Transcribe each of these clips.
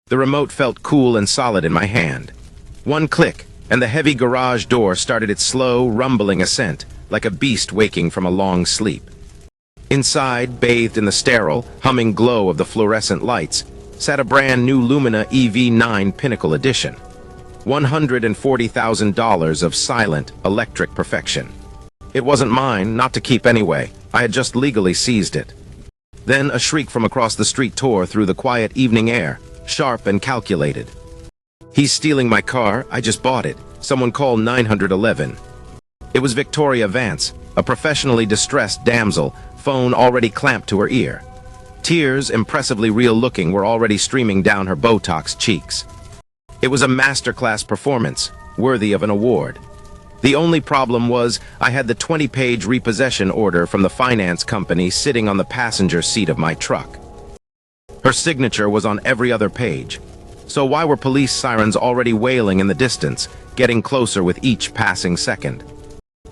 The remote felt cool and solid in my hand. One click, and the heavy garage door started its slow, rumbling ascent, like a beast waking from a long sleep. Inside, bathed in the sterile, humming glow of the fluorescent lights, sat a brand new Lumina EV9 Pinnacle Edition. $140,000 of silent, electric perfection. It wasn't mine, not to keep anyway. I had just legally seized it. Then a shriek from across the street tore through the quiet evening air, sharp and calculated. "He's stealing my car, I just bought it. Someone call 911. It was Victoria Vance, a professionally distressed damsel, phone already clamped to her ear. Tears, impressively real-looking, were already streaming down her Botox cheeks. It was a masterclass performance, worthy of an award. The only problem was I had the 20-page repossession order from the finance company sitting on the passenger seat of my truck. Her signature was on every other page. So why were police sirens already wailing in the distance, getting closer with each passing second?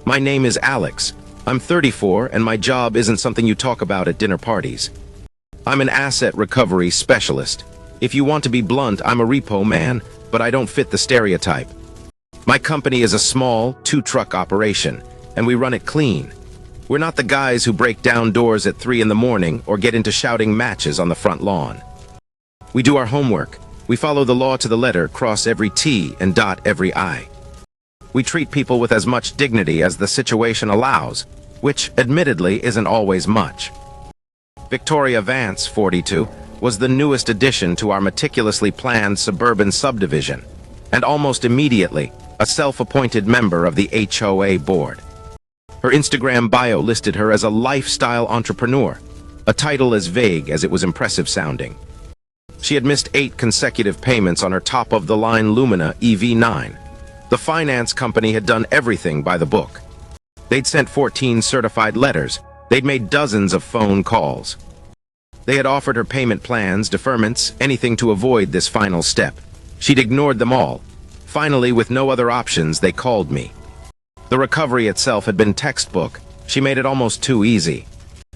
My name is Alex. I'm 34, and my job isn't something you talk about at dinner parties. I'm an asset recovery specialist. If you want to be blunt, I'm a repo man, but I don't fit the stereotype. My company is a small, two-truck operation, and we run it clean. We're not the guys who break down doors at 3 in the morning or get into shouting matches on the front lawn. We do our homework. We follow the law to the letter, cross every T and dot every I. We treat people with as much dignity as the situation allows, which, admittedly, isn't always much. Victoria Vance, 42, was the newest addition to our meticulously planned suburban subdivision, and almost immediately, a self-appointed member of the HOA board. Her Instagram bio listed her as a lifestyle entrepreneur, a title as vague as it was impressive sounding. She had missed 8 consecutive payments on her top-of-the-line Lumina EV9. The finance company had done everything by the book. They'd sent 14 certified letters. They'd made dozens of phone calls. They had offered her payment plans, deferments, anything to avoid this final step. She'd ignored them all. Finally, with no other options, they called me. The recovery itself had been textbook. She made it almost too easy.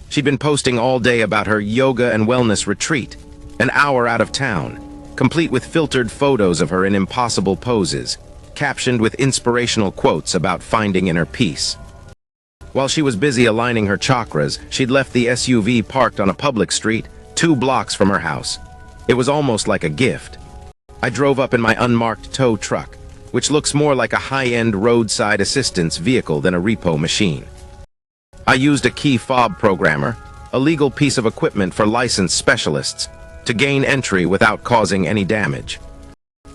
She'd been posting all day about her yoga and wellness retreat, an hour out of town, complete with filtered photos of her in impossible poses, captioned with inspirational quotes about finding inner peace. While she was busy aligning her chakras, she'd left the SUV parked on a public street 2 blocks from her house. It was almost like a gift. I drove up in my unmarked tow truck, which looks more like a high-end roadside assistance vehicle than a repo machine. I used a key fob programmer, a legal piece of equipment for licensed specialists, to gain entry without causing any damage.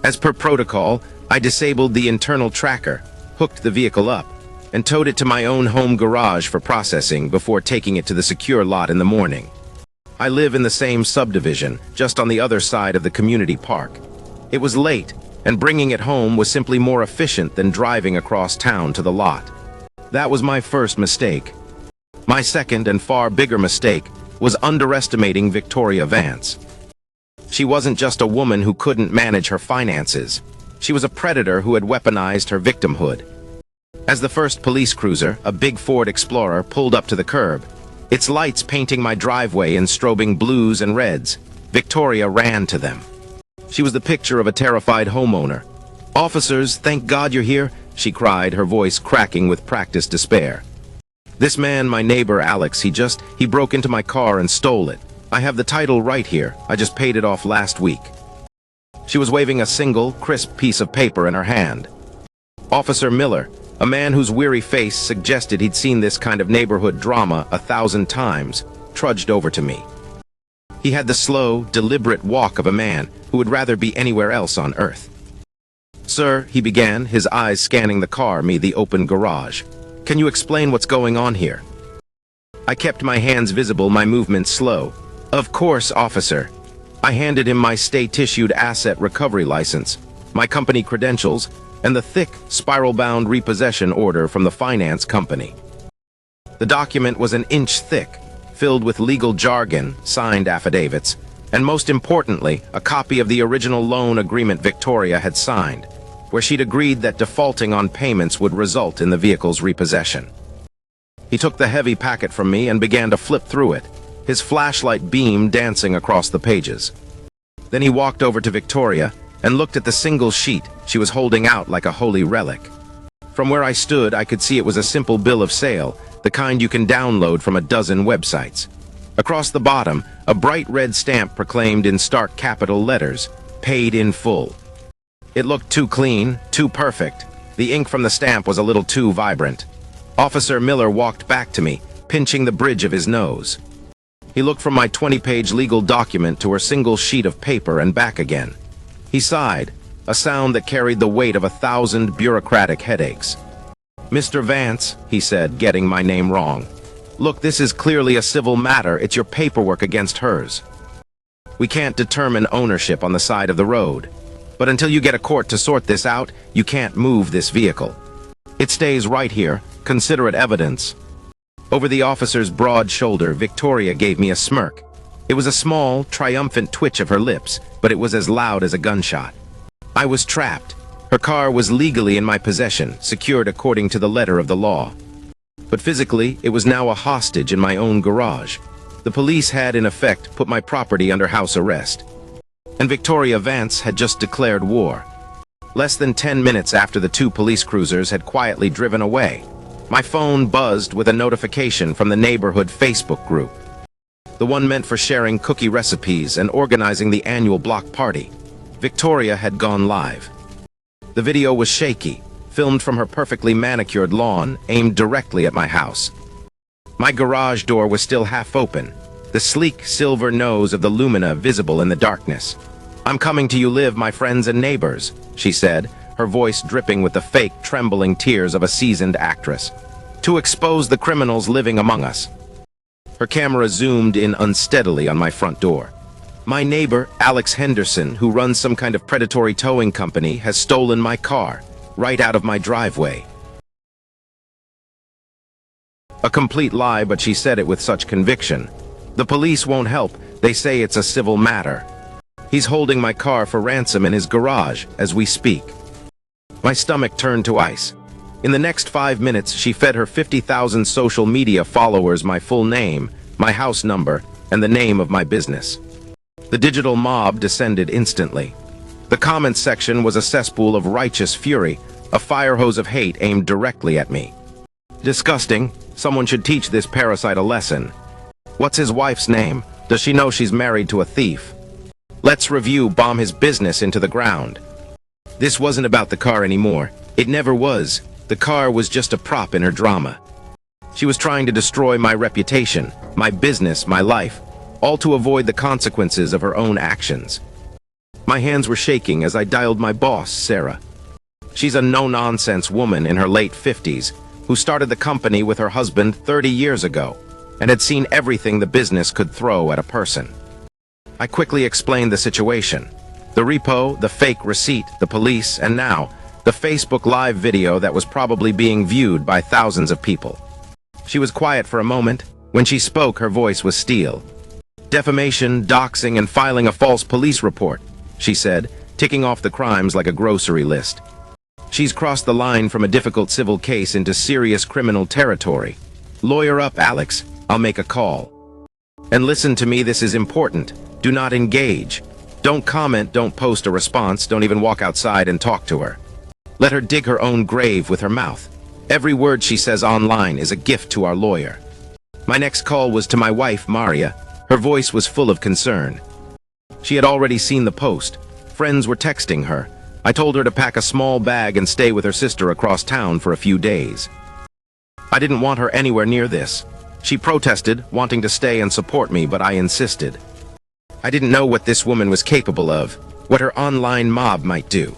As per protocol, I disabled the internal tracker, hooked the vehicle up, and towed it to my own home garage for processing before taking it to the secure lot in the morning. I live in the same subdivision, just on the other side of the community park. It was late, and bringing it home was simply more efficient than driving across town to the lot. That was my first mistake. My second and far bigger mistake was underestimating Victoria Vance. She wasn't just a woman who couldn't manage her finances. She was a predator who had weaponized her victimhood. As the first police cruiser, a big Ford Explorer, pulled up to the curb, its lights painting my driveway in strobing blues and reds, Victoria ran to them. She was the picture of a terrified homeowner. "Officers, thank God you're here," she cried, her voice cracking with practiced despair. "This man, my neighbor Alex, he broke into my car and stole it. I have the title right here. I just paid it off last week." She was waving a single, crisp piece of paper in her hand. Officer Miller, a man whose weary face suggested he'd seen this kind of neighborhood drama 1,000 times, trudged over to me. He had the slow, deliberate walk of a man who would rather be anywhere else on earth. "Sir," he began, his eyes scanning the car, the open garage. "Can you explain what's going on here?" I kept my hands visible, my movements slow. "Of course, officer." I handed him my state-issued asset recovery license, my company credentials, and the thick, spiral-bound repossession order from the finance company. The document was an inch thick, filled with legal jargon, signed affidavits, and most importantly, a copy of the original loan agreement Victoria had signed, where she'd agreed that defaulting on payments would result in the vehicle's repossession. He took the heavy packet from me and began to flip through it, his flashlight beam dancing across the pages. Then he walked over to Victoria and looked at the single sheet she was holding out like a holy relic. From where I stood, I could see it was a simple bill of sale, the kind you can download from a dozen websites. Across the bottom, a bright red stamp proclaimed in stark capital letters, "Paid in full." It looked too clean, too perfect. The ink from the stamp was a little too vibrant. Officer Miller walked back to me, pinching the bridge of his nose. He looked from my 20-page legal document to her single sheet of paper and back again. He sighed, a sound that carried the weight of 1,000 bureaucratic headaches. "Mr. Vance," he said, getting my name wrong. "Look, this is clearly a civil matter. It's your paperwork against hers. We can't determine ownership on the side of the road. But until you get a court to sort this out, you can't move this vehicle. It stays right here. Consider it evidence." Over the officer's broad shoulder, Victoria gave me a smirk. It was a small, triumphant twitch of her lips, but it was as loud as a gunshot. I was trapped. Her car was legally in my possession, secured according to the letter of the law. But physically, it was now a hostage in my own garage. The police had, in effect, put my property under house arrest. And Victoria Vance had just declared war. Less than 10 minutes after the 2 police cruisers had quietly driven away, my phone buzzed with a notification from the neighborhood Facebook group, the one meant for sharing cookie recipes and organizing the annual block party. Victoria had gone live. The video was shaky, filmed from her perfectly manicured lawn, aimed directly at my house. My garage door was still half open, the sleek silver nose of the lumina visible in the darkness. "I'm coming to you live, my friends and neighbors," she said, her voice dripping with the fake, trembling tears of a seasoned actress, "to expose the criminals living among us." Her camera zoomed in unsteadily on my front door. "My neighbor, Alex Henderson, who runs some kind of predatory towing company, has stolen my car, right out of my driveway." A complete lie, but she said it with such conviction. "The police won't help. They say it's a civil matter. He's holding my car for ransom in his garage as we speak." My stomach turned to ice. In the next 5 minutes, she fed her 50,000 social media followers my full name, my house number, and the name of my business. The digital mob descended instantly. The comments section was a cesspool of righteous fury, a fire hose of hate aimed directly at me. "Disgusting. Someone should teach this parasite a lesson. What's his wife's name? Does she know she's married to a thief? Let's review, bomb his business into the ground." This wasn't about the car anymore. It never was. The car was just a prop in her drama. She was trying to destroy my reputation, my business, my life, all to avoid the consequences of her own actions. My hands were shaking as I dialed my boss, Sarah. She's a no-nonsense woman in her late 50s who started the company with her husband 30 years ago and had seen everything the business could throw at a person. I quickly explained the situation. The repo, the fake receipt, the police, and now, the Facebook Live video that was probably being viewed by thousands of people. She was quiet for a moment. When she spoke, her voice was steel. "Defamation, doxing, and filing a false police report," she said, ticking off the crimes like a grocery list. "She's crossed the line from a difficult civil case into serious criminal territory. Lawyer up, Alex. I'll make a call. And listen to me, this is important. Do not engage. Don't comment, don't post a response, don't even walk outside and talk to her. Let her dig her own grave with her mouth. Every word she says online is a gift to our lawyer." My next call was to my wife, Maria. Her voice was full of concern. She had already seen the post. Friends were texting her. I told her to pack a small bag and stay with her sister across town for a few days. I didn't want her anywhere near this. She protested, wanting to stay and support me, but I insisted. I didn't know what this woman was capable of, what her online mob might do.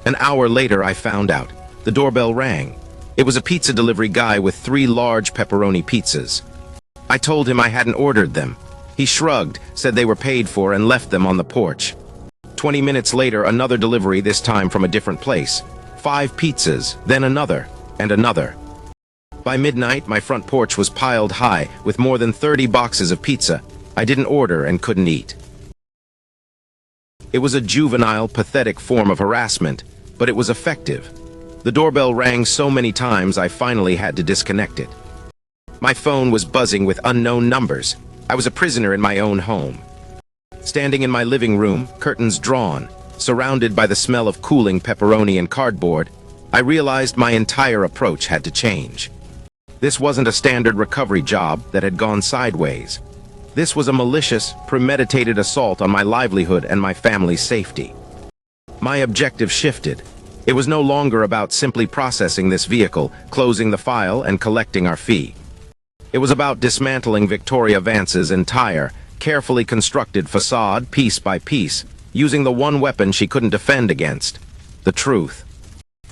An hour later, I found out. The doorbell rang. It was a pizza delivery guy with 3 large pepperoni pizzas. I told him I hadn't ordered them. He shrugged, said they were paid for, and left them on the porch. 20 minutes later, another delivery, this time from a different place. 5 pizzas, then another, and another. By midnight, my front porch was piled high with more than 30 boxes of pizza I didn't order and couldn't eat. It was a juvenile, pathetic form of harassment, but it was effective. The doorbell rang so many times I finally had to disconnect it. My phone was buzzing with unknown numbers. I was a prisoner in my own home. Standing in my living room, curtains drawn, surrounded by the smell of cooling pepperoni and cardboard, I realized my entire approach had to change. This wasn't a standard recovery job that had gone sideways. This was a malicious, premeditated assault on my livelihood and my family's safety. My objective shifted. It was no longer about simply processing this vehicle, closing the file, and collecting our fee. It was about dismantling Victoria Vance's entire, carefully constructed facade piece by piece, using the one weapon she couldn't defend against: the truth.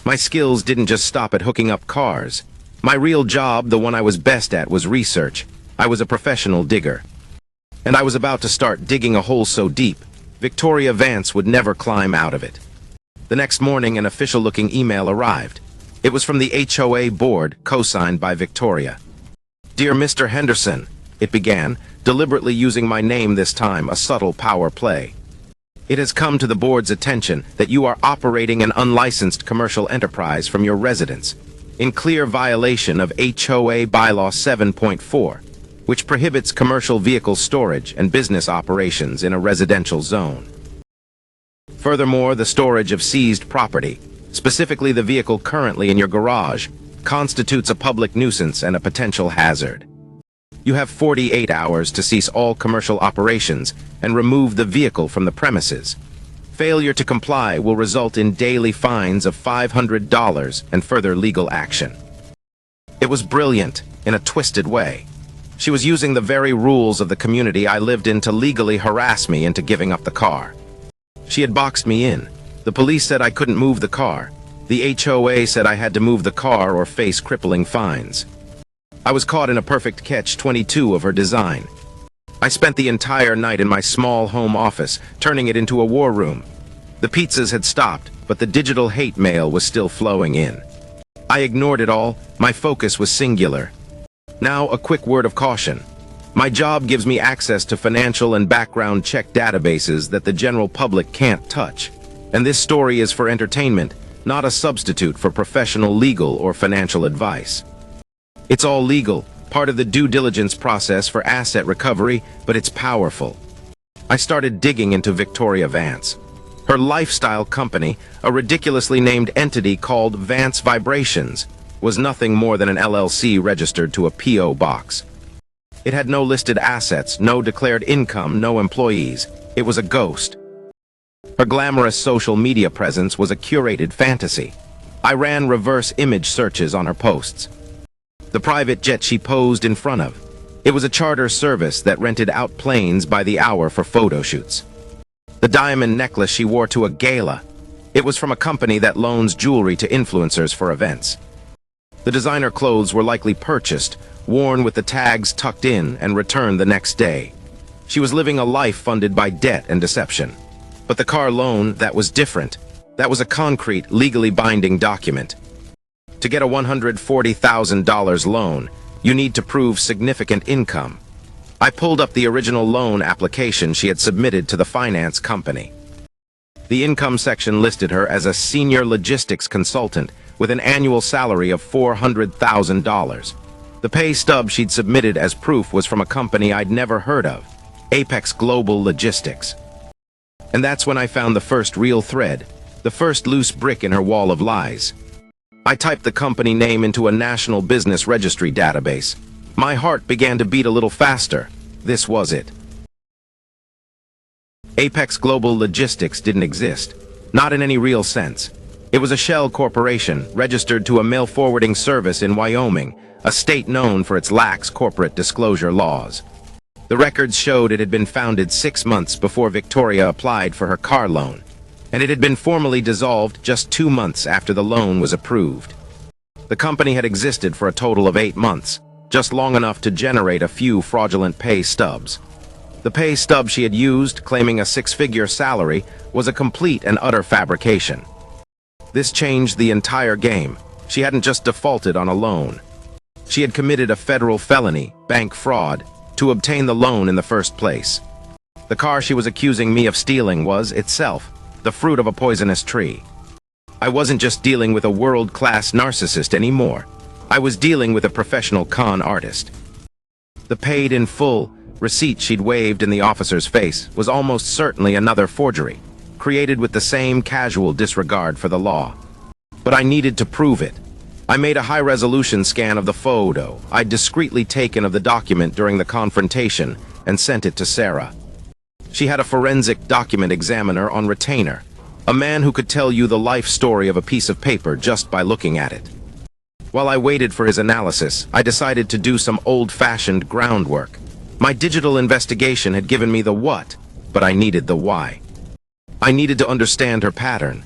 My skills didn't just stop at hooking up cars. My real job, the one I was best at, was research. I was a professional digger. And I was about to start digging a hole so deep, Victoria Vance would never climb out of it. The next morning, an official-looking email arrived. It was from the HOA board, co-signed by Victoria. "Dear Mr. Henderson," it began, deliberately using my name this time, a subtle power play. "It has come to the board's attention that you are operating an unlicensed commercial enterprise from your residence, in clear violation of HOA Bylaw 7.4, which prohibits commercial vehicle storage and business operations in a residential zone. Furthermore, the storage of seized property, specifically the vehicle currently in your garage, constitutes a public nuisance and a potential hazard. You have 48 hours to cease all commercial operations and remove the vehicle from the premises. Failure to comply will result in daily fines of $500 and further legal action." It was brilliant, in a twisted way. She was using the very rules of the community I lived in to legally harass me into giving up the car. She had boxed me in. The police said I couldn't move the car. The HOA said I had to move the car or face crippling fines. I was caught in a perfect catch-22 of her design. I spent the entire night in my small home office, turning it into a war room. The pizzas had stopped, but the digital hate mail was still flowing in. I ignored it all. My focus was singular. Now, a quick word of caution. My job gives me access to financial and background check databases that the general public can't touch. And this story is for entertainment, not a substitute for professional legal or financial advice. It's all legal, part of the due diligence process for asset recovery, but it's powerful. I started digging into Victoria Vance. Her lifestyle company, a ridiculously named entity called Vance Vibrations, was nothing more than an LLC registered to a P.O. box. It had no listed assets, no declared income, no employees. It was a ghost. Her glamorous social media presence was a curated fantasy. I ran reverse image searches on her posts. The private jet she posed in front of. It was a charter service that rented out planes by the hour for photo shoots. The diamond necklace she wore to a gala. It was from a company that loans jewelry to influencers for events. The designer clothes were likely purchased, worn with the tags tucked in, and returned the next day. She was living a life funded by debt and deception. But the car loan, that was different. That was a concrete, legally binding document. To get a $140,000 loan, you need to prove significant income. I pulled up the original loan application she had submitted to the finance company. The income section listed her as a senior logistics consultant with an annual salary of $400,000. The pay stub she'd submitted as proof was from a company I'd never heard of, Apex Global Logistics. And that's when I found the first real thread, the first loose brick in her wall of lies. I typed the company name into a national business registry database. My heart began to beat a little faster. This was it. Apex Global Logistics didn't exist, not in any real sense. It was a shell corporation registered to a mail forwarding service in Wyoming, a state known for its lax corporate disclosure laws. The records showed it had been founded 6 months before Victoria applied for her car loan, and it had been formally dissolved just 2 months after the loan was approved. The company had existed for a total of 8 months, just long enough to generate a few fraudulent pay stubs. The pay stub she had used, claiming a 6-figure salary, was a complete and utter fabrication. This changed the entire game. She hadn't just defaulted on a loan. She had committed a federal felony, bank fraud, to obtain the loan in the first place. The car she was accusing me of stealing was, itself, the fruit of a poisonous tree. I wasn't just dealing with a world-class narcissist anymore. I was dealing with a professional con artist. The paid-in-full, receipt she'd waved in the officer's face was almost certainly another forgery, created with the same casual disregard for the law. But I needed to prove it. I made a high-resolution scan of the photo I'd discreetly taken of the document during the confrontation and sent it to Sarah. She had a forensic document examiner on retainer, a man who could tell you the life story of a piece of paper just by looking at it. While I waited for his analysis, I decided to do some old-fashioned groundwork. My digital investigation had given me the what, but I needed the why. I needed to understand her pattern.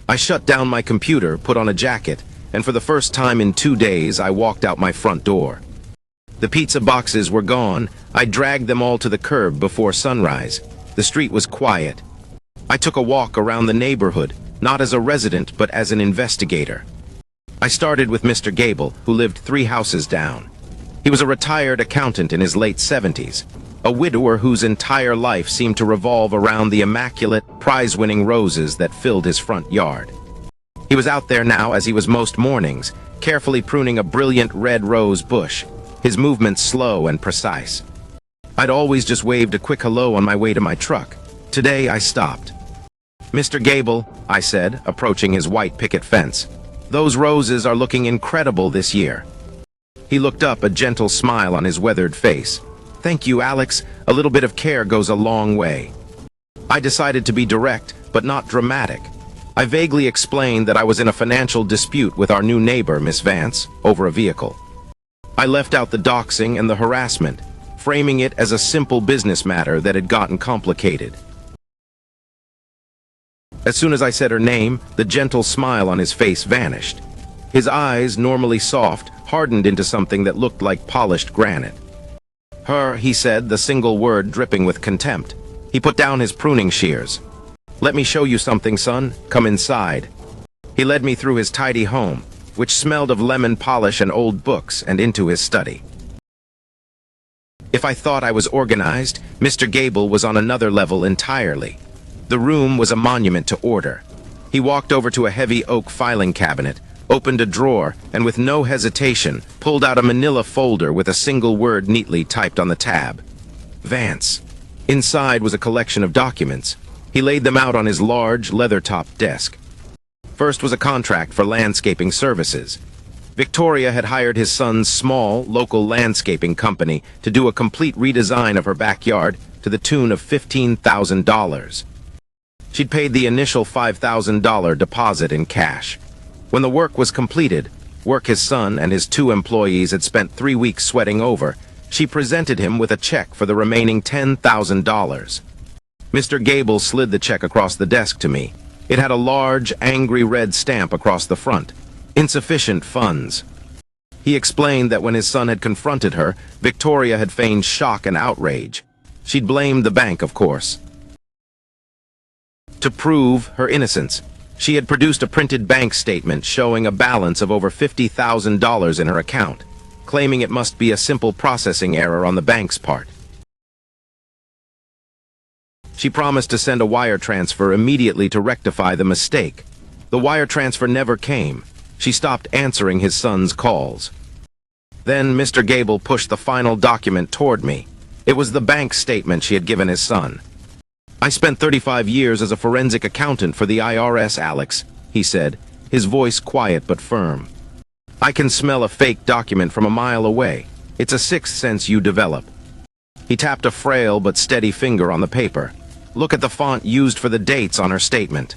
I shut down my computer, put on a jacket, and for the first time in 2 days, I walked out my front door. The pizza boxes were gone. I dragged them all to the curb before sunrise. The street was quiet. I took a walk around the neighborhood, not as a resident, but as an investigator. I started with Mr. Gable, who lived 3 houses down. He was a retired accountant in his late 70s, a widower whose entire life seemed to revolve around the immaculate, prize-winning roses that filled his front yard. He was out there now, as he was most mornings, carefully pruning a brilliant red rose bush, his movements slow and precise. I'd always just waved a quick hello on my way to my truck. Today I stopped. "Mr. Gable," I said, approaching his white picket fence, "those roses are looking incredible this year." He looked up, a gentle smile on his weathered face. "Thank you, Alex. A little bit of care goes a long way." I decided to be direct, but not dramatic. I vaguely explained that I was in a financial dispute with our new neighbor, Miss Vance, over a vehicle. I left out the doxing and the harassment, framing it as a simple business matter that had gotten complicated. As soon as I said her name, the gentle smile on his face vanished. His eyes, normally soft, hardened into something that looked like polished granite. "Her," he said, the single word dripping with contempt. He put down his pruning shears. "Let me show you something, son. Come inside." He led me through his tidy home, which smelled of lemon polish and old books, and into his study. If I thought I was organized, Mr. Gable was on another level entirely. The room was a monument to order. He walked over to a heavy oak filing cabinet, opened a drawer, and with no hesitation, pulled out a manila folder with a single word neatly typed on the tab. Vance. Inside was a collection of documents. He laid them out on his large, leather-topped desk. First was a contract for landscaping services. Victoria had hired his son's small, local landscaping company to do a complete redesign of her backyard to the tune of $15,000. She'd paid the initial $5,000 deposit in cash. When the work was completed, work his son and his 2 employees had spent 3 weeks sweating over, she presented him with a check for the remaining $10,000. Mr. Gable slid the check across the desk to me. It had a large, angry red stamp across the front. Insufficient funds. He explained that when his son had confronted her, Victoria had feigned shock and outrage. She'd blamed the bank, of course. To prove her innocence, she had produced a printed bank statement showing a balance of over $50,000 in her account, claiming it must be a simple processing error on the bank's part. She promised to send a wire transfer immediately to rectify the mistake. The wire transfer never came. She stopped answering his son's calls. Then Mr. Gable pushed the final document toward me. It was the bank statement she had given his son. "I spent 35 years as a forensic accountant for the IRS, Alex," he said, his voice quiet but firm. "I can smell a fake document from a mile away. It's a sixth sense you develop." He tapped a frail but steady finger on the paper. "Look at the font used for the dates on her statement."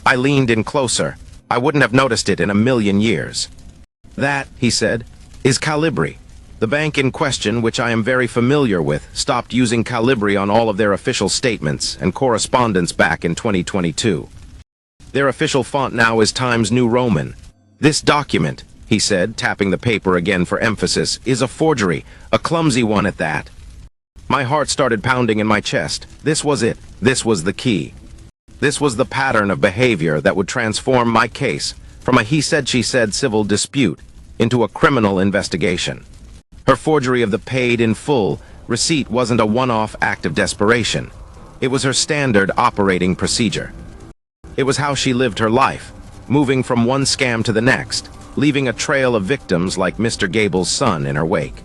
I leaned in closer. I wouldn't have noticed it in a million years. "That," he said, "is Calibri. The bank in question, which I am very familiar with, stopped using Calibri on all of their official statements and correspondence back in 2022. Their official font now is Times New Roman. This document," he said, tapping the paper again for emphasis, "is a forgery, a clumsy one at that." My heart started pounding in my chest. This was it. This was the key. This was the pattern of behavior that would transform my case from a he-said-she-said civil dispute into a criminal investigation. Her forgery of the paid-in-full receipt wasn't a one-off act of desperation. It was her standard operating procedure. It was how she lived her life, moving from one scam to the next, leaving a trail of victims like Mr. Gable's son in her wake.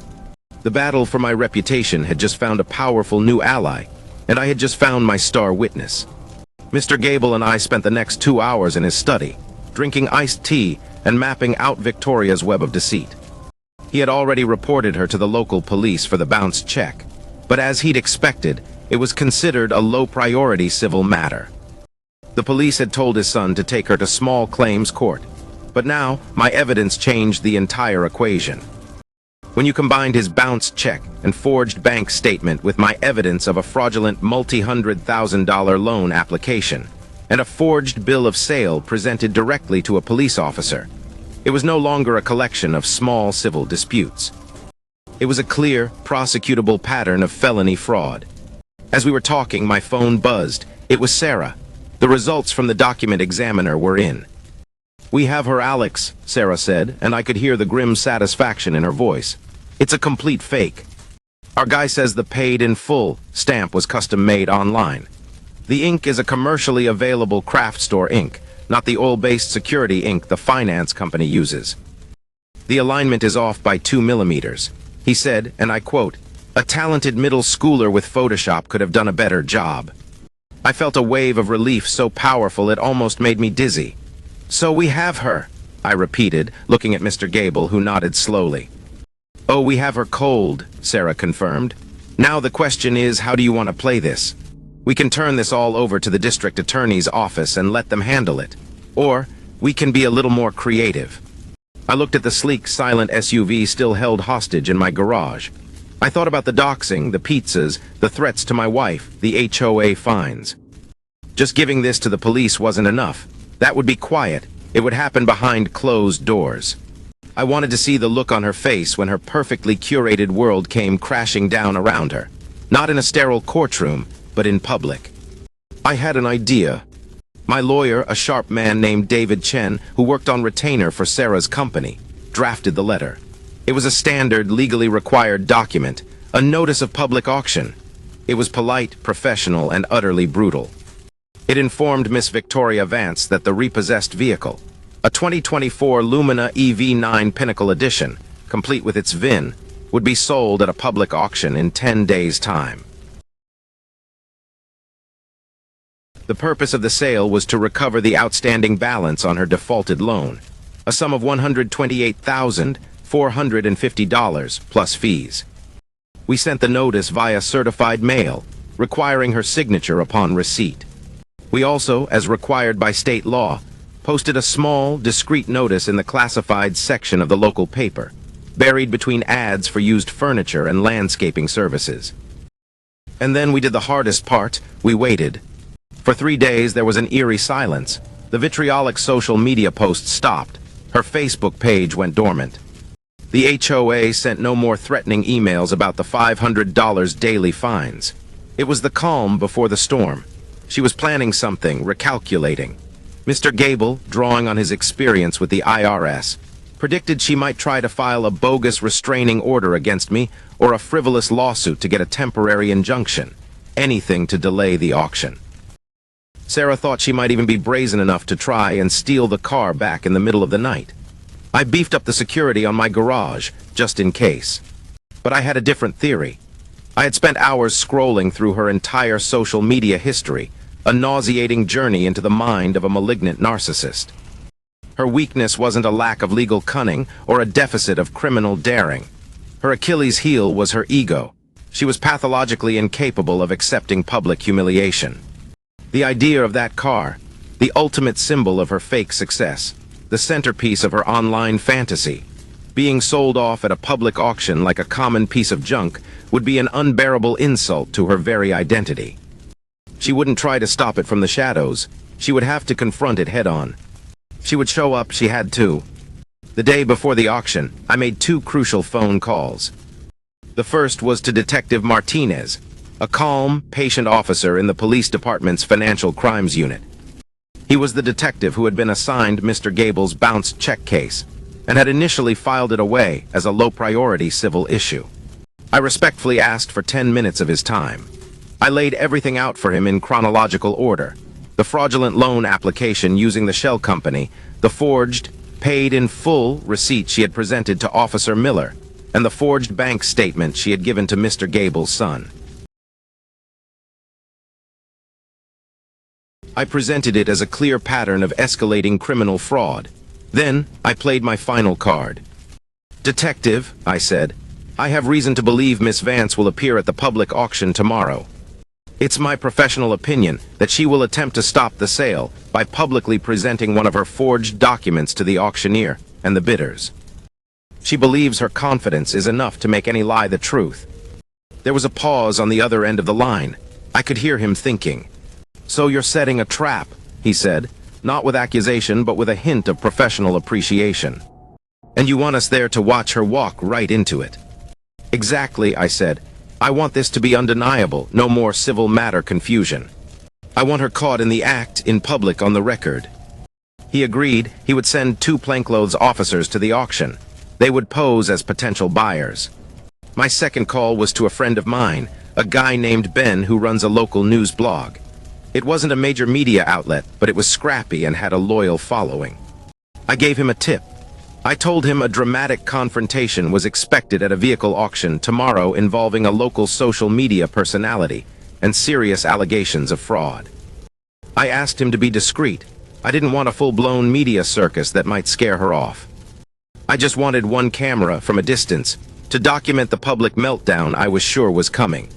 The battle for my reputation had just found a powerful new ally, and I had just found my star witness. Mr. Gable and I spent the next 2 hours in his study, drinking iced tea and mapping out Victoria's web of deceit. He had already reported her to the local police for the bounced check, but as he'd expected, it was considered a low-priority civil matter. The police had told his son to take her to small claims court, but now my evidence changed the entire equation. When you combined his bounced check and forged bank statement with my evidence of a fraudulent multi-$100,000 loan application and a forged bill of sale presented directly to a police officer, it was no longer a collection of small civil disputes. It was a clear, prosecutable pattern of felony fraud. As we were talking, my phone buzzed. It was Sarah. The results from the document examiner were in. "We have her, Alex," Sarah said, and I could hear the grim satisfaction in her voice. "It's a complete fake. Our guy says the paid in full stamp was custom-made online. The ink is a commercially available craft store ink, not the oil-based security ink the finance company uses. The alignment is off by 2 millimeters. He said, and I quote, "A talented middle schooler with Photoshop could have done a better job." I felt a wave of relief so powerful it almost made me dizzy. "So we have her," I repeated, looking at Mr. Gable, who nodded slowly. "Oh, we have her cold," Sarah confirmed. "Now the question is, how do you want to play this? We can turn this all over to the district attorney's office and let them handle it. Or we can be a little more creative." I looked at the sleek, silent SUV still held hostage in my garage. I thought about the doxing, the pizzas, the threats to my wife, the HOA fines. Just giving this to the police wasn't enough. That would be quiet. It would happen behind closed doors. I wanted to see the look on her face when her perfectly curated world came crashing down around her. Not in a sterile courtroom, but in public. I had an idea. My lawyer, a sharp man named David Chen, who worked on retainer for Sarah's company, drafted the letter. It was a standard, legally required document, a notice of public auction. It was polite, professional, and utterly brutal. It informed Miss Victoria Vance that the repossessed vehicle, a 2024 Lumina EV9 Pinnacle Edition, complete with its VIN, would be sold at a public auction in 10 days' time. The purpose of the sale was to recover the outstanding balance on her defaulted loan, a sum of $128,450 plus fees. We sent the notice via certified mail, requiring her signature upon receipt. We also, as required by state law, posted a small, discreet notice in the classified section of the local paper, buried between ads for used furniture and landscaping services. And then we did the hardest part. We waited. For 3 days there was an eerie silence. The vitriolic social media posts stopped. Her Facebook page went dormant. The HOA sent no more threatening emails about the $500 daily fines. It was the calm before the storm. She was planning something, recalculating. Mr. Gable, drawing on his experience with the IRS, predicted she might try to file a bogus restraining order against me or a frivolous lawsuit to get a temporary injunction, anything to delay the auction. Sarah thought she might even be brazen enough to try and steal the car back in the middle of the night. I beefed up the security on my garage, just in case. But I had a different theory. I had spent hours scrolling through her entire social media history, a nauseating journey into the mind of a malignant narcissist. Her weakness wasn't a lack of legal cunning or a deficit of criminal daring. Her Achilles heel was her ego. She was pathologically incapable of accepting public humiliation. The idea of that car, the ultimate symbol of her fake success, the centerpiece of her online fantasy, being sold off at a public auction like a common piece of junk, would be an unbearable insult to her very identity. She wouldn't try to stop it from the shadows. She would have to confront it head-on. She would show up, she had to. The day before the auction, I made 2 crucial phone calls. The first was to Detective Martinez, a calm, patient officer in the police department's financial crimes unit. He was the detective who had been assigned Mr. Gable's bounced check case and had initially filed it away as a low-priority civil issue. I respectfully asked for 10 minutes of his time. I laid everything out for him in chronological order: the fraudulent loan application using the shell company, the forged, paid in full receipt she had presented to Officer Miller, and the forged bank statement she had given to Mr. Gable's son. I presented it as a clear pattern of escalating criminal fraud. Then, I played my final card. "Detective," I said, "I have reason to believe Miss Vance will appear at the public auction tomorrow. It's my professional opinion that she will attempt to stop the sale by publicly presenting one of her forged documents to the auctioneer and the bidders. She believes her confidence is enough to make any lie the truth." There was a pause on the other end of the line. I could hear him thinking. "So you're setting a trap," he said, not with accusation but with a hint of professional appreciation. "And you want us there to watch her walk right into it." "Exactly," I said. "I want this to be undeniable, no more civil matter confusion. I want her caught in the act, in public, on the record." He agreed. He would send 2 plainclothes officers to the auction. They would pose as potential buyers. My second call was to a friend of mine, a guy named Ben who runs a local news blog. It wasn't a major media outlet, but it was scrappy and had a loyal following. I gave him a tip. I told him a dramatic confrontation was expected at a vehicle auction tomorrow involving a local social media personality and serious allegations of fraud. I asked him to be discreet. I didn't want a full-blown media circus that might scare her off. I just wanted one camera from a distance to document the public meltdown I was sure was coming.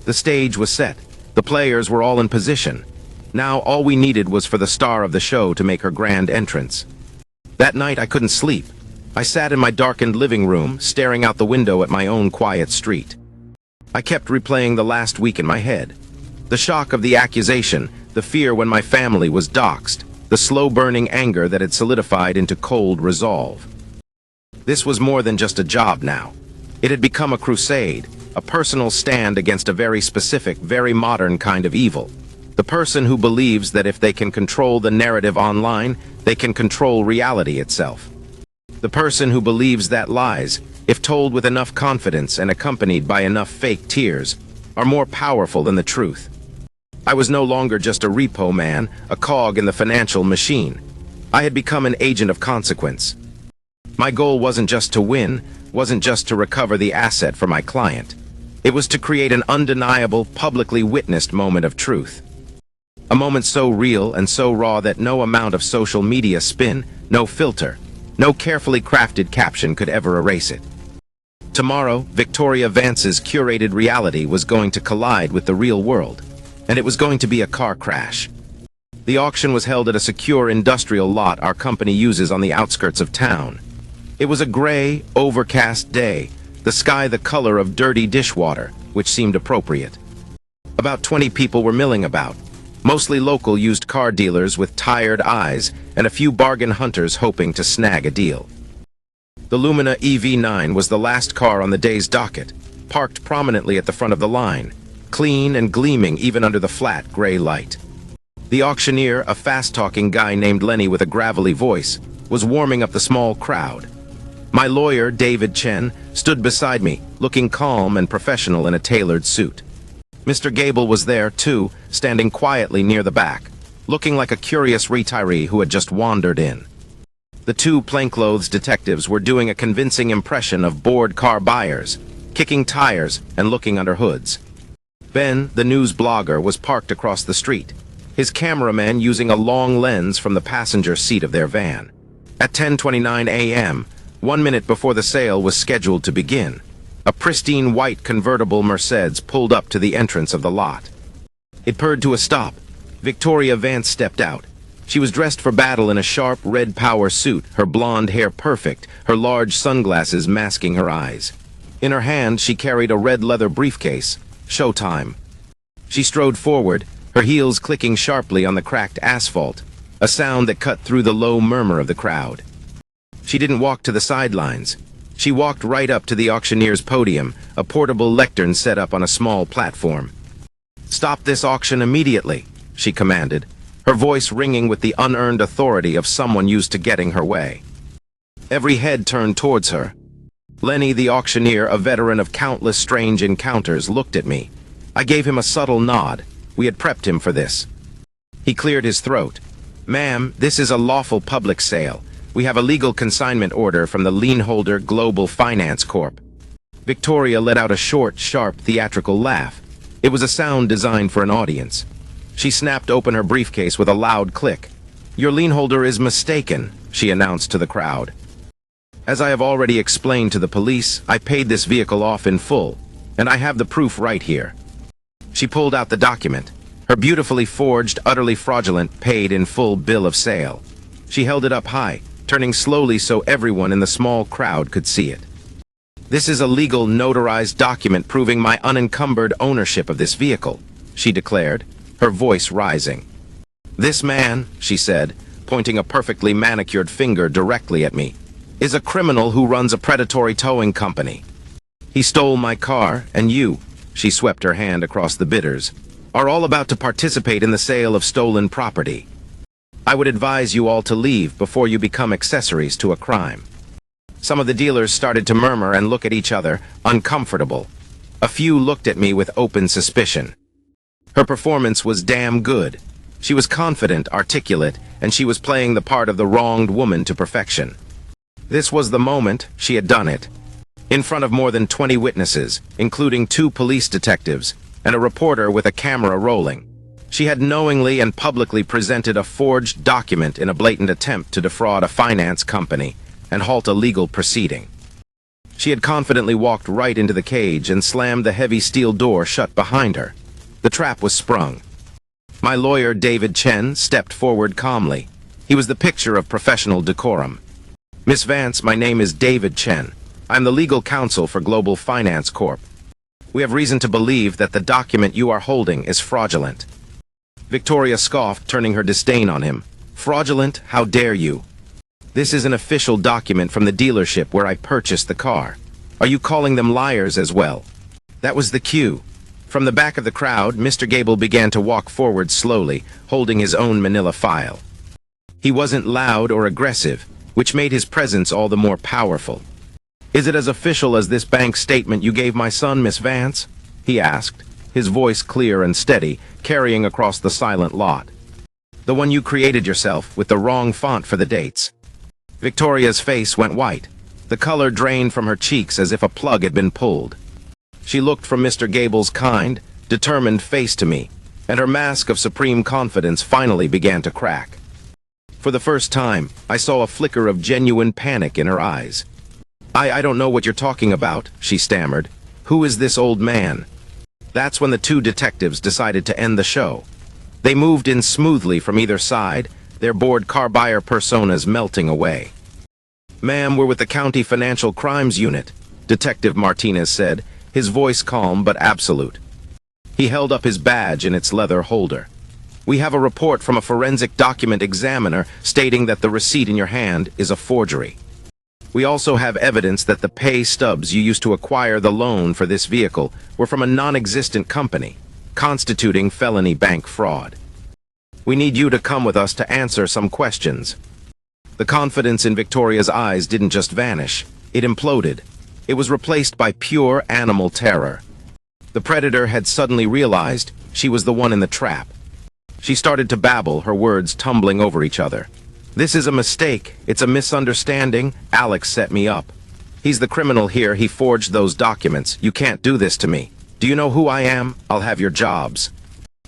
The stage was set. The players were all in position. Now all we needed was for the star of the show to make her grand entrance. That night I couldn't sleep. I sat in my darkened living room, staring out the window at my own quiet street. I kept replaying the last week in my head. The shock of the accusation, the fear when my family was doxxed, the slow-burning anger that had solidified into cold resolve. This was more than just a job now. It had become a crusade, a personal stand against a very specific, very modern kind of evil. The person who believes that if they can control the narrative online, they can control reality itself. The person who believes that lies, if told with enough confidence and accompanied by enough fake tears, are more powerful than the truth. I was no longer just a repo man, a cog in the financial machine. I had become an agent of consequence. My goal wasn't just to win, wasn't just to recover the asset for my client. It was to create an undeniable, publicly witnessed moment of truth. A moment so real and so raw that no amount of social media spin, no filter, no carefully crafted caption could ever erase it. Tomorrow, Victoria Vance's curated reality was going to collide with the real world, and it was going to be a car crash. The auction was held at a secure industrial lot our company uses on the outskirts of town. It was a gray, overcast day, the sky the color of dirty dishwater, which seemed appropriate. About 20 people were milling about, mostly local used car dealers with tired eyes and a few bargain hunters hoping to snag a deal. The Lumina EV9 was the last car on the day's docket, parked prominently at the front of the line, clean and gleaming even under the flat gray light. The auctioneer, a fast-talking guy named Lenny with a gravelly voice, was warming up the small crowd. My lawyer, David Chen, stood beside me, looking calm and professional in a tailored suit. Mr. Gable was there, too, standing quietly near the back, looking like a curious retiree who had just wandered in. The 2 plainclothes detectives were doing a convincing impression of bored car buyers, kicking tires and looking under hoods. Ben, the news blogger, was parked across the street, his cameraman using a long lens from the passenger seat of their van. At 10:29 a.m., 1 minute before the sale was scheduled to begin, a pristine white convertible Mercedes pulled up to the entrance of the lot. It purred to a stop. Victoria Vance stepped out. She was dressed for battle in a sharp red power suit, her blonde hair perfect, her large sunglasses masking her eyes. In her hand, she carried a red leather briefcase. Showtime. She strode forward, her heels clicking sharply on the cracked asphalt, a sound that cut through the low murmur of the crowd. She didn't walk to the sidelines. She walked right up to the auctioneer's podium, a portable lectern set up on a small platform. "Stop this auction immediately," she commanded, her voice ringing with the unearned authority of someone used to getting her way. Every head turned towards her. Lenny, the auctioneer, a veteran of countless strange encounters, looked at me. I gave him a subtle nod. We had prepped him for this. He cleared his throat. "Ma'am, this is a lawful public sale. We have a legal consignment order from the lienholder Global Finance Corp. Victoria let out a short, sharp, theatrical laugh. It was a sound designed for an audience. She snapped open her briefcase with a loud click. "Your lienholder is mistaken," she announced to the crowd. "As I have already explained to the police, I paid this vehicle off in full, and I have the proof right here." She pulled out the document, her beautifully forged, utterly fraudulent, paid in full bill of sale. She held it up high, turning slowly so everyone in the small crowd could see it. "This is a legal, notarized document proving my unencumbered ownership of this vehicle," she declared, her voice rising. "This man," she said, pointing a perfectly manicured finger directly at me, "is a criminal who runs a predatory towing company. He stole my car, and you," she swept her hand across the bidders, "are all about to participate in the sale of stolen property. I would advise you all to leave before you become accessories to a crime." Some of the dealers started to murmur and look at each other, uncomfortable. A few looked at me with open suspicion. Her performance was damn good. She was confident, articulate, and she was playing the part of the wronged woman to perfection. This was the moment she had done it. In front of more than 20 witnesses, including 2 police detectives, and a reporter with a camera rolling. She had knowingly and publicly presented a forged document in a blatant attempt to defraud a finance company and halt a legal proceeding. She had confidently walked right into the cage and slammed the heavy steel door shut behind her. The trap was sprung. My lawyer, David Chen, stepped forward calmly. He was the picture of professional decorum. "Miss Vance, my name is David Chen. I'm the legal counsel for Global Finance Corp. We have reason to believe that the document you are holding is fraudulent." Victoria scoffed, turning her disdain on him. "Fraudulent? How dare you? This is an official document from the dealership where I purchased the car. Are you calling them liars as well?" That was the cue. From the back of the crowd, Mr. Gable began to walk forward slowly, holding his own manila file. He wasn't loud or aggressive, which made his presence all the more powerful. "Is it as official as this bank statement you gave my son, Miss Vance?" he asked, his voice clear and steady, carrying across the silent lot. "The one you created yourself, with the wrong font for the dates." Victoria's face went white. The color drained from her cheeks as if a plug had been pulled. She looked from Mr. Gable's kind, determined face to me, and her mask of supreme confidence finally began to crack. For the first time, I saw a flicker of genuine panic in her eyes. I don't know what you're talking about," she stammered. "Who is this old man?" That's when the 2 detectives decided to end the show. They moved in smoothly from either side, their bored car buyer personas melting away. "Ma'am, we're with the County Financial Crimes Unit," Detective Martinez said, his voice calm but absolute. He held up his badge in its leather holder. "We have a report from a forensic document examiner stating that the receipt in your hand is a forgery. We also have evidence that the pay stubs you used to acquire the loan for this vehicle were from a non-existent company, constituting felony bank fraud. We need you to come with us to answer some questions." The confidence in Victoria's eyes didn't just vanish, it imploded. It was replaced by pure animal terror. The predator had suddenly realized she was the one in the trap. She started to babble, her words tumbling over each other. "This is a mistake. It's a misunderstanding. Alex set me up. He's the criminal here. He forged those documents. You can't do this to me. Do you know who I am? I'll have your jobs."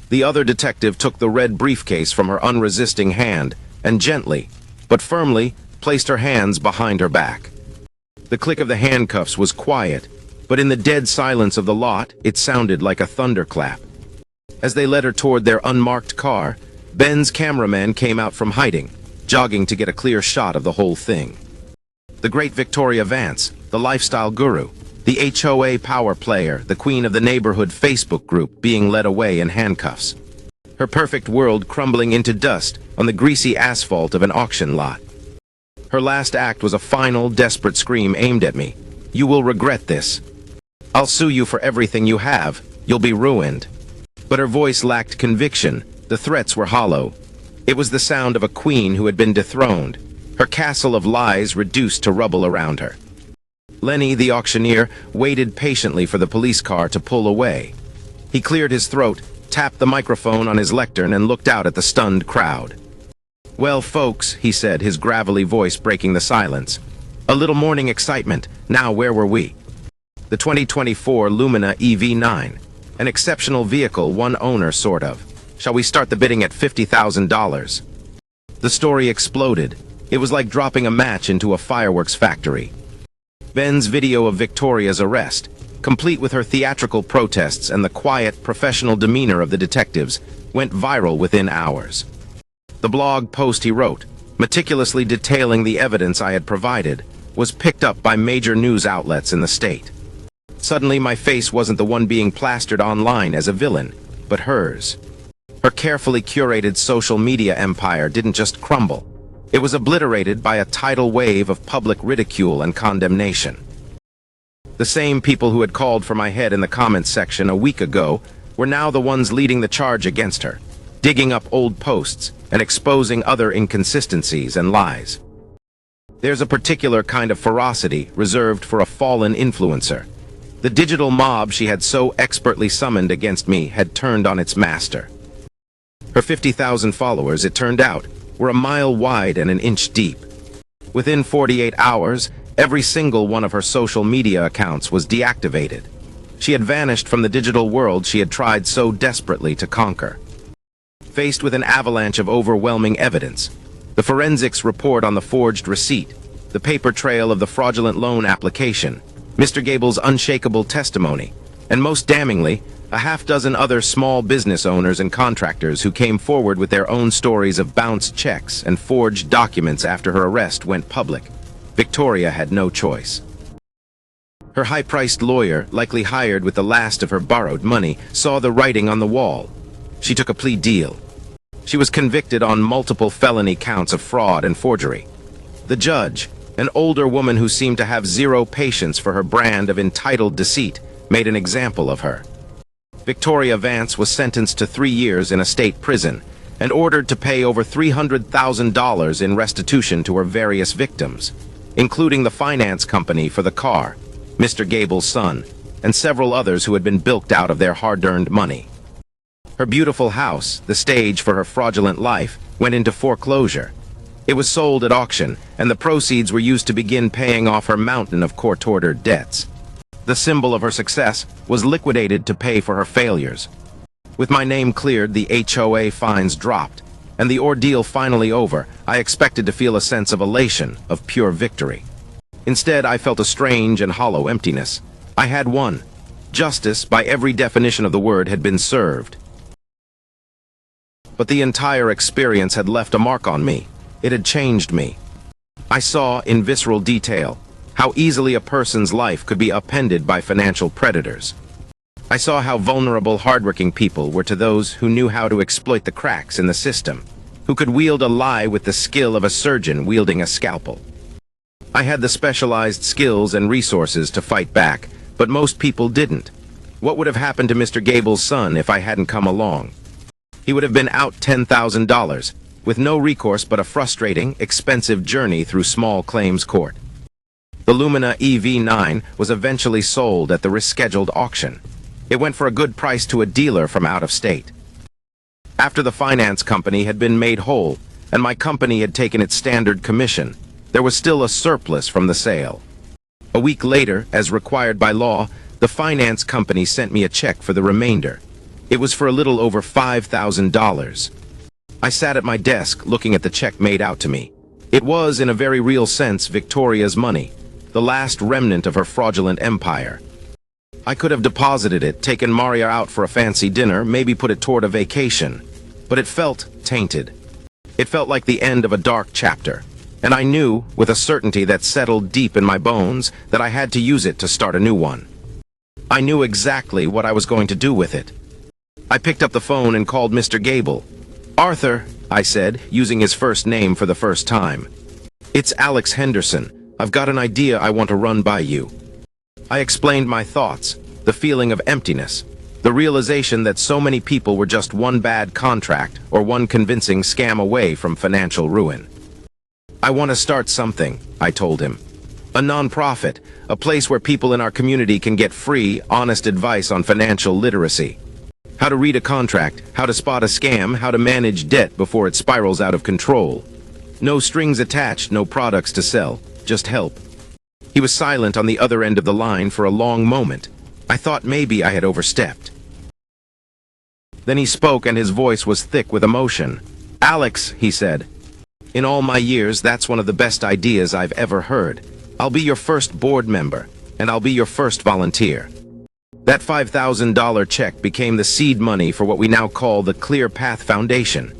The other detective took the red briefcase from her unresisting hand and gently, but firmly, placed her hands behind her back. The click of the handcuffs was quiet, but in the dead silence of the lot, it sounded like a thunderclap. As they led her toward their unmarked car, Ben's cameraman came out from hiding, jogging to get a clear shot of the whole thing. The great Victoria Vance, the lifestyle guru, the HOA power player, the queen of the neighborhood Facebook group being led away in handcuffs. Her perfect world crumbling into dust on the greasy asphalt of an auction lot. Her last act was a final, desperate scream aimed at me. "You will regret this. I'll sue you for everything you have. You'll be ruined." But her voice lacked conviction. The threats were hollow. It was the sound of a queen who had been dethroned, her castle of lies reduced to rubble around her. Lenny, the auctioneer, waited patiently for the police car to pull away. He cleared his throat, tapped the microphone on his lectern, and looked out at the stunned crowd. Well, folks, he said, his gravelly voice breaking the silence. A little morning excitement. Now, where were we? The 2024 Lumina EV9. An exceptional vehicle, one owner, sort of. Shall we start the bidding at $50,000? The story exploded. It was like dropping a match into a fireworks factory. Ben's video of Victoria's arrest, complete with her theatrical protests and the quiet, professional demeanor of the detectives, went viral within hours. The blog post he wrote, meticulously detailing the evidence I had provided, was picked up by major news outlets in the state. Suddenly, my face wasn't the one being plastered online as a villain, but hers. Her carefully curated social media empire didn't just crumble. It was obliterated by a tidal wave of public ridicule and condemnation. The same people who had called for my head in the comments section a week ago were now the ones leading the charge against her, digging up old posts and exposing other inconsistencies and lies. There's a particular kind of ferocity reserved for a fallen influencer. The digital mob she had so expertly summoned against me had turned on its master. Her 50,000 followers, it turned out, were a mile wide and an inch deep. Within 48 hours, every single one of her social media accounts was deactivated. She had vanished from the digital world she had tried so desperately to conquer. Faced with an avalanche of overwhelming evidence, the forensics report on the forged receipt, the paper trail of the fraudulent loan application, Mr. Gable's unshakable testimony, and most damningly, a half-dozen other small business owners and contractors who came forward with their own stories of bounced checks and forged documents after her arrest went public, Victoria had no choice. Her high-priced lawyer, likely hired with the last of her borrowed money, saw the writing on the wall. She took a plea deal. She was convicted on multiple felony counts of fraud and forgery. The judge, an older woman who seemed to have zero patience for her brand of entitled deceit, made an example of her. Victoria Vance was sentenced to 3 years in a state prison and ordered to pay over $300,000 in restitution to her various victims, including the finance company for the car, Mr. Gable's son, and several others who had been bilked out of their hard-earned money. Her beautiful house, the stage for her fraudulent life, went into foreclosure. It was sold at auction, and the proceeds were used to begin paying off her mountain of court-ordered debts. The symbol of her success was liquidated to pay for her failures. With my name cleared, the HOA fines dropped, and the ordeal finally over, I expected to feel a sense of elation, of pure victory. Instead, I felt a strange and hollow emptiness. I had won. Justice, by every definition of the word, had been served. But the entire experience had left a mark on me. It had changed me. I saw, in visceral detail, how easily a person's life could be upended by financial predators. I saw how vulnerable, hardworking people were to those who knew how to exploit the cracks in the system, who could wield a lie with the skill of a surgeon wielding a scalpel. I had the specialized skills and resources to fight back, but most people didn't. What would have happened to Mr. Gable's son if I hadn't come along? He would have been out $10,000, with no recourse but a frustrating, expensive journey through small claims court. The Lumina EV9 was eventually sold at the rescheduled auction. It went for a good price to a dealer from out of state. After the finance company had been made whole, and my company had taken its standard commission, there was still a surplus from the sale. A week later, as required by law, the finance company sent me a check for the remainder. It was for a little over $5,000. I sat at my desk looking at the check made out to me. It was, in a very real sense, Victoria's money, the last remnant of her fraudulent empire. I could have deposited it, taken Maria out for a fancy dinner, maybe put it toward a vacation, but it felt tainted. It felt like the end of a dark chapter, and I knew, with a certainty that settled deep in my bones, that I had to use it to start a new one. I knew exactly what I was going to do with it. I picked up the phone and called Mr. Gable. "Arthur," I said, using his first name for the first time. "It's Alex Henderson. I've got an idea I want to run by you." I explained my thoughts, the feeling of emptiness, the realization that so many people were just one bad contract or one convincing scam away from financial ruin. "I want to start something," I told him. "A non-profit, a place where people in our community can get free, honest advice on financial literacy. How to read a contract, how to spot a scam, how to manage debt before it spirals out of control. No strings attached, no products to sell, just help. He was silent on the other end of the line for a long moment. I thought maybe I had overstepped. Then he spoke, and his voice was thick with emotion. "Alex," he said, "in all my years, that's one of the best ideas I've ever heard. I'll be your first board member, and I'll be your first volunteer." That $5,000 check became the seed money for what we now call the Clear Path Foundation.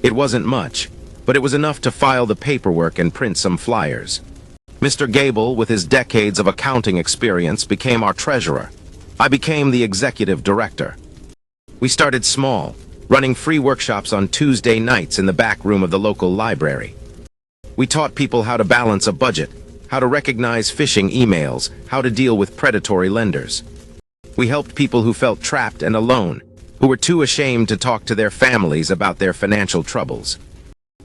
It wasn't much, but it was enough to file the paperwork and print some flyers. Mr. Gable, with his decades of accounting experience, became our treasurer. I became the executive director. We started small, running free workshops on Tuesday nights in the back room of the local library. We taught people how to balance a budget, how to recognize phishing emails, how to deal with predatory lenders. We helped people who felt trapped and alone, who were too ashamed to talk to their families about their financial troubles.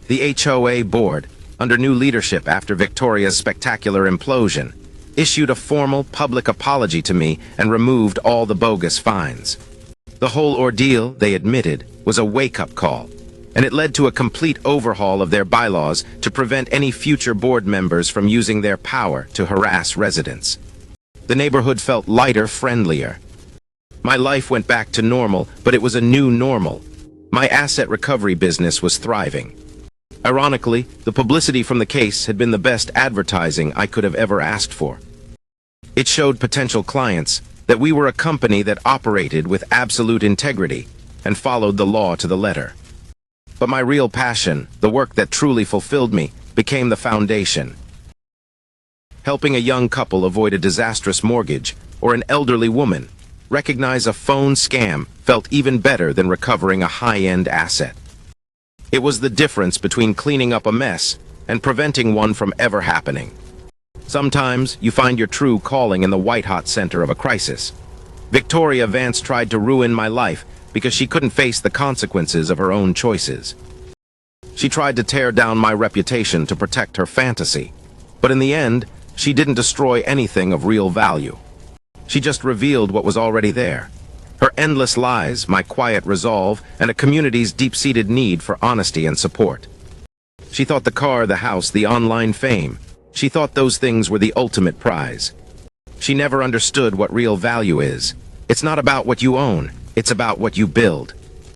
The HOA board, under new leadership after Victoria's spectacular implosion, issued a formal public apology to me and removed all the bogus fines. The whole ordeal, they admitted, was a wake-up call, and it led to a complete overhaul of their bylaws to prevent any future board members from using their power to harass residents. The neighborhood felt lighter, friendlier. My life went back to normal, but it was a new normal. My asset recovery business was thriving. Ironically, the publicity from the case had been the best advertising I could have ever asked for. It showed potential clients that we were a company that operated with absolute integrity and followed the law to the letter. But my real passion, the work that truly fulfilled me, became the foundation. Helping a young couple avoid a disastrous mortgage, or an elderly woman recognize a phone scam, felt even better than recovering a high-end asset. It was the difference between cleaning up a mess and preventing one from ever happening. Sometimes you find your true calling in the white-hot center of a crisis. Victoria Vance tried to ruin my life because she couldn't face the consequences of her own choices. She tried to tear down my reputation to protect her fantasy, but in the end, she didn't destroy anything of real value. She just revealed what was already there. Her endless lies, my quiet resolve, and a community's deep-seated need for honesty and support. She thought the car, the house, the online fame, she thought those things were the ultimate prize. She never understood what real value is. It's not about what you own, it's about what you build.